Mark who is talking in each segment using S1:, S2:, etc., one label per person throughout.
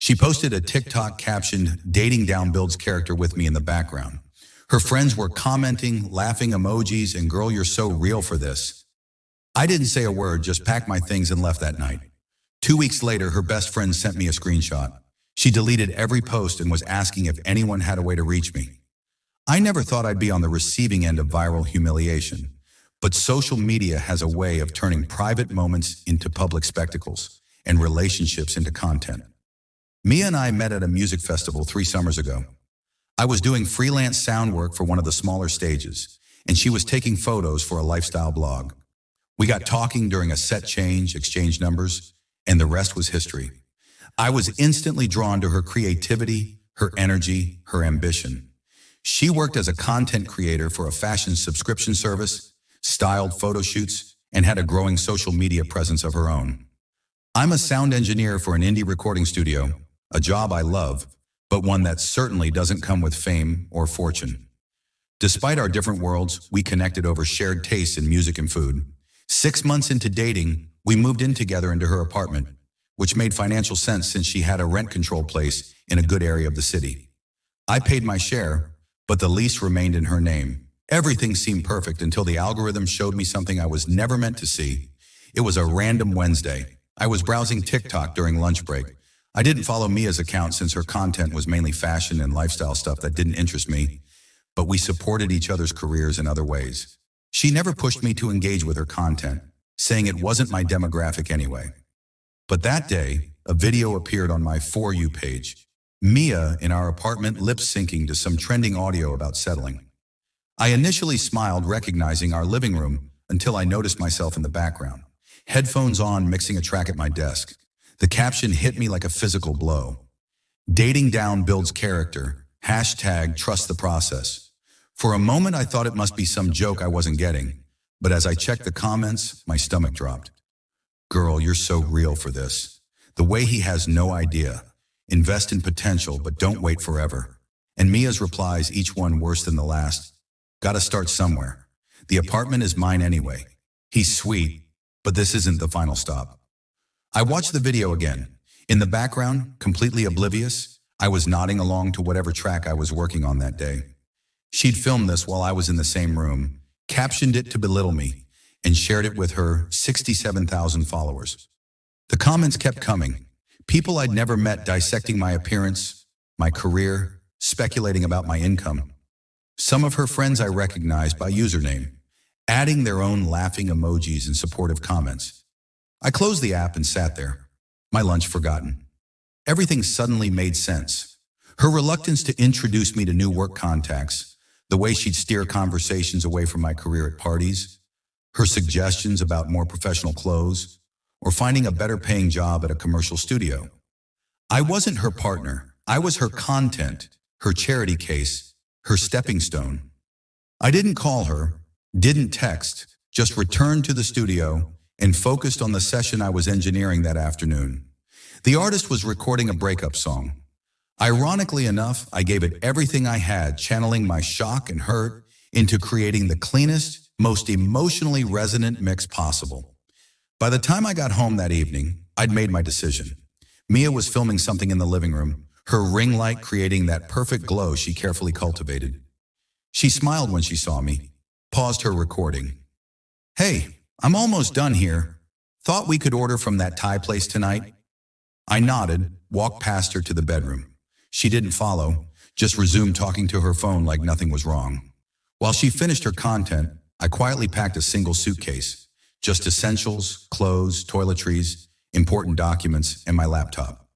S1: She posted a TikTok captioned, "Dating down builds character" with me in the background. Her friends were commenting, laughing emojis, and "Girl, you're so real for this." I didn't say a word, just packed my things and left that night. 2 weeks later, her best friend sent me a screenshot. She deleted every post and was asking if anyone had a way to reach me. I never thought I'd be on the receiving end of viral humiliation, but social media has a way of turning private moments into public spectacles and relationships into content. Mia and I met at a music festival 3 summers ago. I was doing freelance sound work for one of the smaller stages, and she was taking photos for a lifestyle blog. We got talking during a set change, exchanged numbers, and the rest was history. I was instantly drawn to her creativity, her energy, her ambition. She worked as a content creator for a fashion subscription service, styled photo shoots, and had a growing social media presence of her own. I'm a sound engineer for an indie recording studio, a job I love, but one that certainly doesn't come with fame or fortune. Despite our different worlds, we connected over shared tastes in music and food. 6 months into dating, we moved in together into her apartment, which made financial sense since she had a rent-controlled place in a good area of the city. I paid my share, but the lease remained in her name. Everything seemed perfect until the algorithm showed me something I was never meant to see. It was a random Wednesday. I was browsing TikTok during lunch break. I didn't follow Mia's account since her content was mainly fashion and lifestyle stuff that didn't interest me, but we supported each other's careers in other ways. She never pushed me to engage with her content, saying it wasn't my demographic anyway. But that day, a video appeared on my For You page. Mia in our apartment lip-syncing to some trending audio about settling. I initially smiled, recognizing our living room, until I noticed myself in the background, headphones on, mixing a track at my desk. The caption hit me like a physical blow. "Dating down builds character. #trust the process." For a moment, I thought it must be some joke I wasn't getting, but as I checked the comments, my stomach dropped. "Girl, you're so real for this. The way he has no idea. Invest in potential, but don't wait forever." And Mia's replies, each one worse than the last. "Gotta start somewhere. The apartment is mine anyway. He's sweet, but this isn't the final stop." I watched the video again. In the background, completely oblivious, I was nodding along to whatever track I was working on that day. She'd filmed this while I was in the same room, captioned it to belittle me, and shared it with her 67,000 followers. The comments kept coming. People I'd never met dissecting my appearance, my career, speculating about my income. Some of her friends I recognized by username, adding their own laughing emojis and supportive comments. I closed the app and sat there, my lunch forgotten. Everything suddenly made sense. Her reluctance to introduce me to new work contacts, the way she'd steer conversations away from my career at parties, her suggestions about more professional clothes, or finding a better paying job at a commercial studio. I wasn't her partner. I was her content, her charity case, her stepping stone. I didn't call her, didn't text, just returned to the studio and focused on the session I was engineering that afternoon. The artist was recording a breakup song. Ironically enough, I gave it everything I had, channeling my shock and hurt into creating the cleanest, most emotionally resonant mix possible. By the time I got home that evening, I'd made my decision. Mia was filming something in the living room, her ring light creating that perfect glow she carefully cultivated. She smiled when she saw me, paused her recording. "Hey, I'm almost done here. Thought we could order from that Thai place tonight?" I nodded, walked past her to the bedroom. She didn't follow, just resumed talking to her phone like nothing was wrong. While she finished her content, I quietly packed a single suitcase, just essentials, clothes, toiletries, important documents, and my laptop.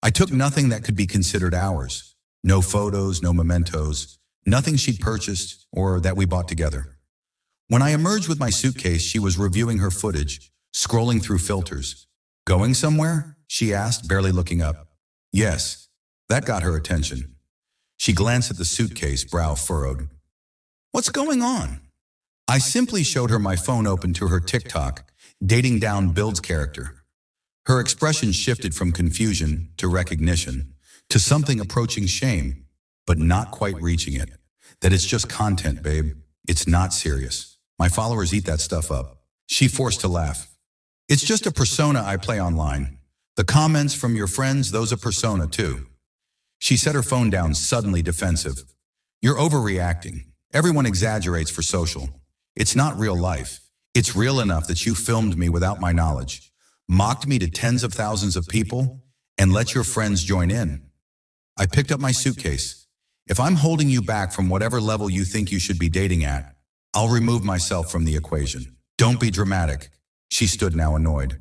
S1: I took nothing that could be considered ours. No photos, no mementos, nothing she'd purchased or that we bought together. When I emerged with my suitcase, she was reviewing her footage, scrolling through filters. "Going somewhere?" she asked, barely looking up. "Yes." That got her attention. She glanced at the suitcase, brow furrowed. "What's going on?" I simply showed her my phone open to her TikTok, "Dating down builds character." Her expression shifted from confusion to recognition, to something approaching shame, but not quite reaching it. That it's just content, babe. It's not serious. My followers eat that stuff up. She forced to laugh. "It's just a persona I play online. The comments from your friends, those a persona too. She set her phone down, suddenly defensive. You're overreacting. Everyone exaggerates for social. It's not real life. It's real enough that you filmed me without my knowledge, mocked me to tens of thousands of people, and let your friends join in. I picked up my suitcase. If I'm holding you back from whatever level you think you should be dating at, I'll remove myself from the equation. Don't be dramatic. She stood now annoyed.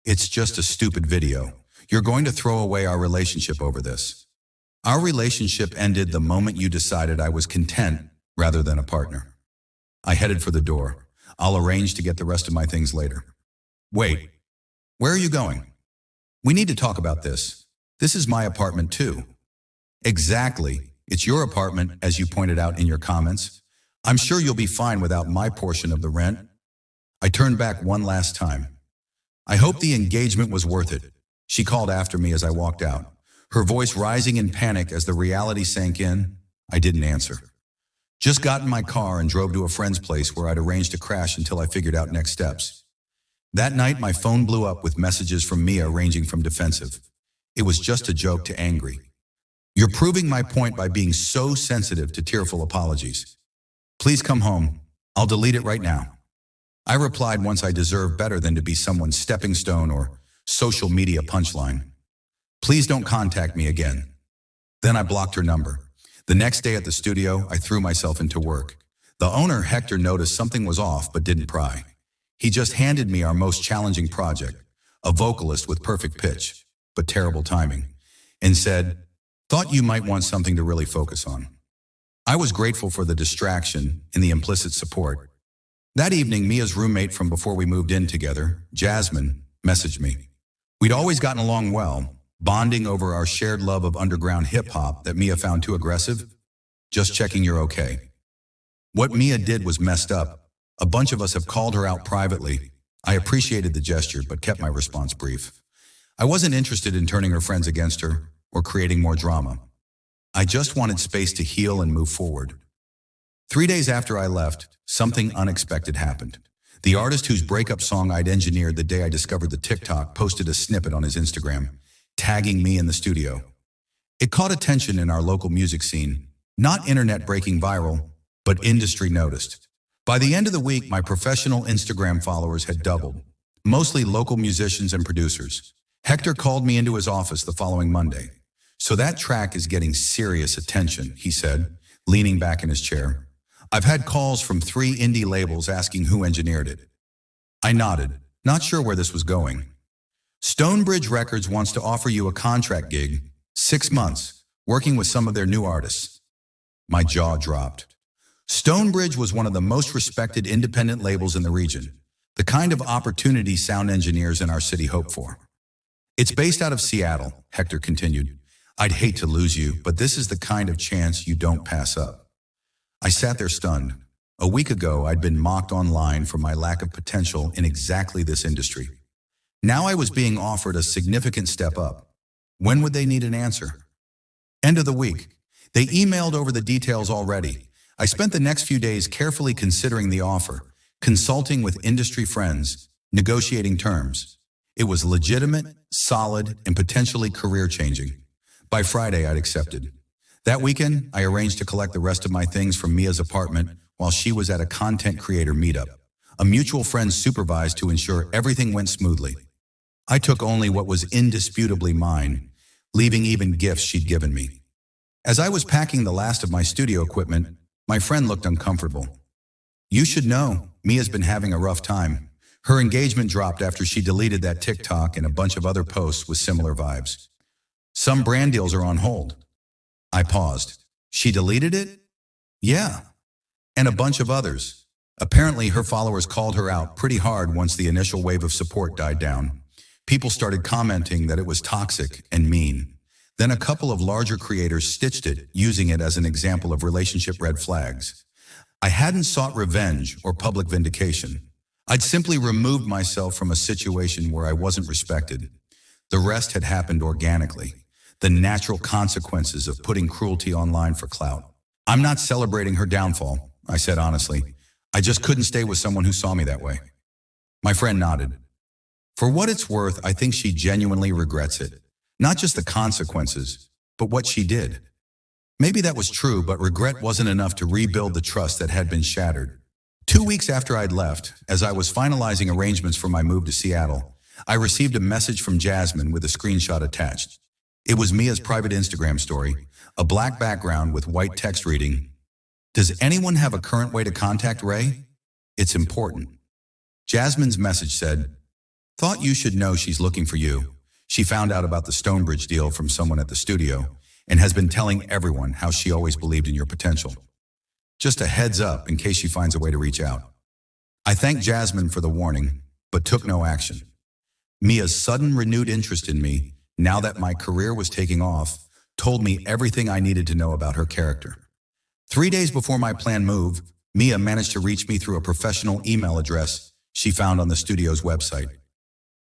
S1: It's just a stupid video. You're going to throw away our relationship over this. Our relationship ended the moment you decided I was content rather than a partner. I headed for the door. I'll arrange to get the rest of my things later. Wait, where are you going? We need to talk about this. This is my apartment too. Exactly. It's your apartment, as you pointed out in your comments. I'm sure you'll be fine without my portion of the rent. I turned back one last time. I hope the engagement was worth it. She called after me as I walked out, her voice rising in panic as the reality sank in. I didn't answer. Just got in my car and drove to a friend's place where I'd arranged to crash until I figured out next steps. That night, my phone blew up with messages from Mia ranging from defensive. It was just a joke to angry. You're proving my point by being so sensitive to tearful apologies. Please come home. I'll delete it right now. I replied once I deserve better than to be someone's stepping stone or social media punchline. Please don't contact me again. Then I blocked her number. The next day at the studio, I threw myself into work. The owner, Hector, noticed something was off but didn't pry. He just handed me our most challenging project, a vocalist with perfect pitch, but terrible timing, and said, "Thought you might want something to really focus on." I was grateful for the distraction and the implicit support. That evening, Mia's roommate from before we moved in together, Jasmine, messaged me. We'd always gotten along well, bonding over our shared love of underground hip-hop that Mia found too aggressive. Just checking you're okay. What Mia did was messed up. A bunch of us have called her out privately. I appreciated the gesture, but kept my response brief. I wasn't interested in turning her friends against her or creating more drama. I just wanted space to heal and move forward. 3 days after I left, something unexpected happened. The artist whose breakup song I'd engineered the day I discovered the TikTok posted a snippet on his Instagram, tagging me in the studio. It caught attention in our local music scene, not internet breaking viral, but industry noticed. By the end of the week, my professional Instagram followers had doubled, mostly local musicians and producers. Hector called me into his office the following Monday. "So that track is getting serious attention," he said, leaning back in his chair. "I've had calls from 3 indie labels asking who engineered it." I nodded, not sure where this was going. "Stonebridge Records wants to offer you a contract gig, 6 months, working with some of their new artists." My jaw dropped. Stonebridge was one of the most respected independent labels in the region, the kind of opportunity sound engineers in our city hope for. "It's based out of Seattle," Hector continued. "I'd hate to lose you, but this is the kind of chance you don't pass up." I sat there stunned. A week ago, I'd been mocked online for my lack of potential in exactly this industry. Now I was being offered a significant step up. When would they need an answer? End of the week. They emailed over the details already. I spent the next few days carefully considering the offer, consulting with industry friends, negotiating terms. It was legitimate, solid, and potentially career-changing. By Friday, I'd accepted. That weekend, I arranged to collect the rest of my things from Mia's apartment while she was at a content creator meetup. A mutual friend supervised to ensure everything went smoothly. I took only what was indisputably mine, leaving even gifts she'd given me. As I was packing the last of my studio equipment, my friend looked uncomfortable. "You should know, Mia's been having a rough time. Her engagement dropped after she deleted that TikTok and a bunch of other posts with similar vibes. Some brand deals are on hold." I paused. "She deleted it?" "Yeah. And a bunch of others." Apparently, her followers called her out pretty hard once the initial wave of support died down. People started commenting that it was toxic and mean. Then a couple of larger creators stitched it, using it as an example of relationship red flags. I hadn't sought revenge or public vindication. I'd simply removed myself from a situation where I wasn't respected. The rest had happened organically, the natural consequences of putting cruelty online for clout. "I'm not celebrating her downfall," I said honestly. "I just couldn't stay with someone who saw me that way." My friend nodded. For what it's worth, I think she genuinely regrets it. Not just the consequences, but what she did. Maybe that was true, but regret wasn't enough to rebuild the trust that had been shattered. 2 weeks after I'd left, as I was finalizing arrangements for my move to Seattle, I received a message from Jasmine with a screenshot attached. It was Mia's private Instagram story, a black background with white text reading, "Does anyone have a current way to contact Ray? It's important." Jasmine's message said, "Thought you should know she's looking for you. She found out about the Stonebridge deal from someone at the studio and has been telling everyone how she always believed in your potential. Just a heads up in case she finds a way to reach out." I thanked Jasmine for the warning, but took no action. Mia's sudden renewed interest in me, now that my career was taking off, told me everything I needed to know about her character. 3 days before my planned move, Mia managed to reach me through a professional email address she found on the studio's website.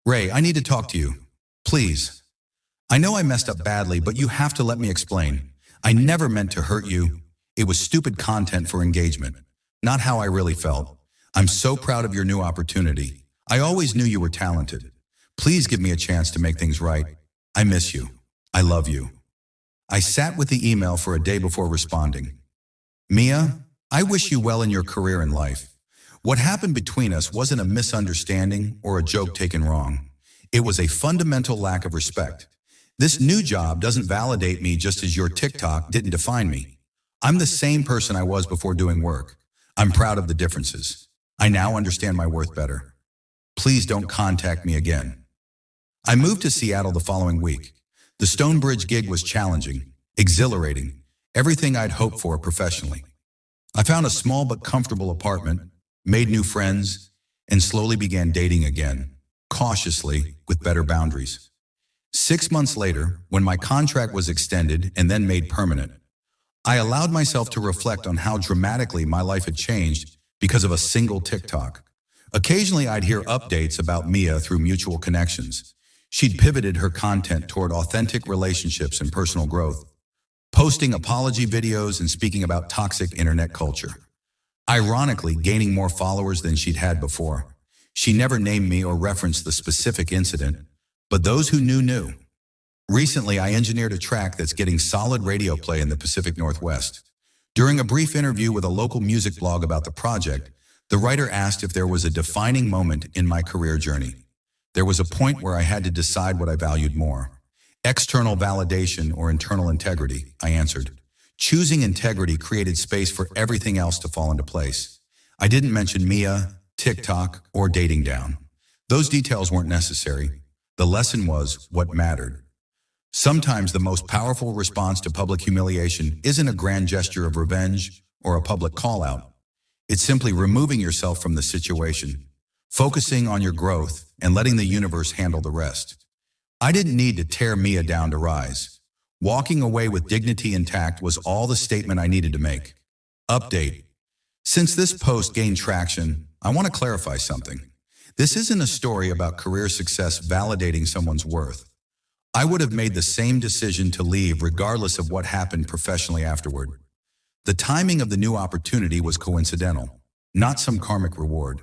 S1: "Ray, I need to talk to you. Please. I know I messed up badly, but you have to let me explain. I never meant to hurt you. It was stupid content for engagement, not how I really felt. I'm so proud of your new opportunity. I always knew you were talented. Please give me a chance to make things right. I miss you. I love you." I sat with the email for a day before responding. "Mia, I wish you well in your career and life. What happened between us wasn't a misunderstanding or a joke taken wrong. It was a fundamental lack of respect. This new job doesn't validate me just as your TikTok didn't define me. I'm the same person I was before doing work. I'm proud of the differences. I now understand my worth better. Please don't contact me again." I moved to Seattle the following week. The Stonebridge gig was challenging, exhilarating, everything I'd hoped for professionally. I found a small but comfortable apartment, made new friends, and slowly began dating again, cautiously, with better boundaries. 6 months later, when my contract was extended and then made permanent, I allowed myself to reflect on how dramatically my life had changed because of a single TikTok. Occasionally, I'd hear updates about Mia through mutual connections. She'd pivoted her content toward authentic relationships and personal growth, posting apology videos and speaking about toxic internet culture. Ironically, gaining more followers than she'd had before. She never named me or referenced the specific incident, but those who knew knew. Recently, I engineered a track that's getting solid radio play in the Pacific Northwest. During a brief interview with a local music blog about the project, the writer asked if there was a defining moment in my career journey. There was a point where I had to decide what I valued more: external validation or internal integrity, I answered. Choosing integrity created space for everything else to fall into place. I didn't mention Mia, TikTok, or dating down. Those details weren't necessary. The lesson was what mattered. Sometimes the most powerful response to public humiliation isn't a grand gesture of revenge or a public call-out. It's simply removing yourself from the situation, focusing on your growth, and letting the universe handle the rest. I didn't need to tear Mia down to rise. Walking away with dignity intact was all the statement I needed to make. Update. Since this post gained traction, I want to clarify something. This isn't a story about career success validating someone's worth. I would have made the same decision to leave regardless of what happened professionally afterward. The timing of the new opportunity was coincidental, not some karmic reward.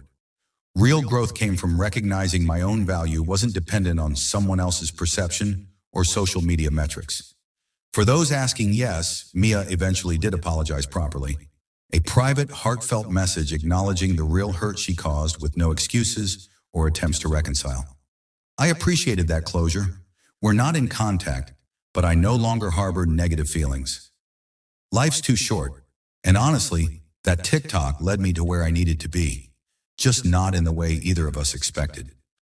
S1: Real growth came from recognizing my own value wasn't dependent on someone else's perception or social media metrics. For those asking, yes, Mia eventually did apologize properly. A private, heartfelt message acknowledging the real hurt she caused with no excuses or attempts to reconcile. I appreciated that closure. We're not in contact, but I no longer harbor negative feelings. Life's too short, and honestly, that TikTok led me to where I needed to be, just not in the way either of us expected.